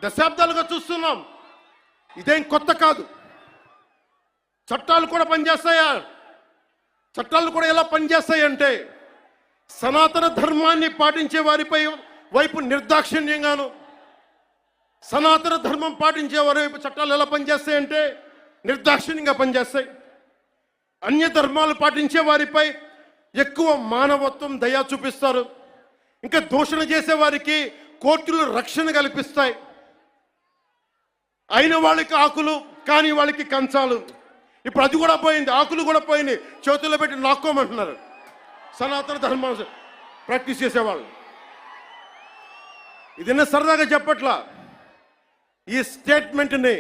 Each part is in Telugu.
దశాబ్దాలుగా చూస్తున్నాం. ఇదేం కొత్త కాదు. చట్టాలు కూడా పనిచేస్తాయా? చట్టాలు కూడా ఎలా పనిచేస్తాయంటే సనాతన ధర్మాన్ని పాటించే వారిపై వైపు నిర్దాక్షిణ్యంగాను, సనాతన ధర్మం పాటించే వారి వైపు చట్టాలు ఎలా పనిచేస్తాయంటే నిర్దాక్షిణ్యంగా పనిచేస్తాయి. అన్య ధర్మాలు పాటించే వారిపై ఎక్కువ మానవత్వం, దయ చూపిస్తారు. ఇంకా దూషణ చేసే వారికి కోర్టులు రక్షణ కల్పిస్తాయి. అయిన వాళ్ళకి ఆకులు, కాని వాళ్ళకి కంచాలు. ఇప్పుడు అది కూడా పోయింది, ఆకులు కూడా పోయింది. చేతుల్లో పెట్టి నాక్కోమంటున్నారు సనాతన ధర్మం ప్రాక్టీస్ చేసేవాళ్ళు. ఇదన్నా సరదాగా చెప్పట్లా. ఈ స్టేట్మెంట్ని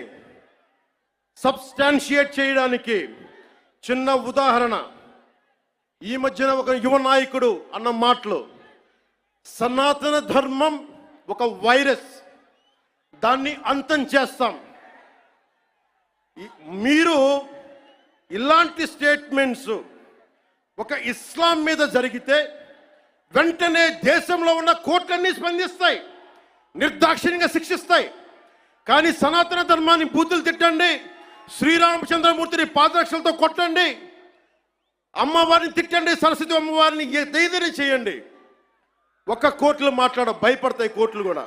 సబ్స్టాన్షియేట్ చేయడానికి చిన్న ఉదాహరణ. ఈ మధ్యన ఒక యువ నాయకుడు అన్న మాటలు, సనాతన ధర్మం ఒక వైరస్, దాన్ని అంతం చేస్తాం. మీరు ఇలాంటి స్టేట్మెంట్స్ ఒక ఇస్లాం మీద జరిగితే వెంటనే దేశంలో ఉన్న కోర్టులన్నీ స్పందిస్తాయి, నిర్దాక్షిణ్యంగా శిక్షిస్తాయి. కానీ సనాతన ధర్మాన్ని బూతులు తిట్టండి, శ్రీరామచంద్రమూర్తిని పాదరక్షలతో కొట్టండి, అమ్మవారిని తిట్టండి, సరస్వతి అమ్మవారిని ఏదైనా చేయండి, ఒక్క కోర్టులు భయపడతాయి కోర్టులు కూడా.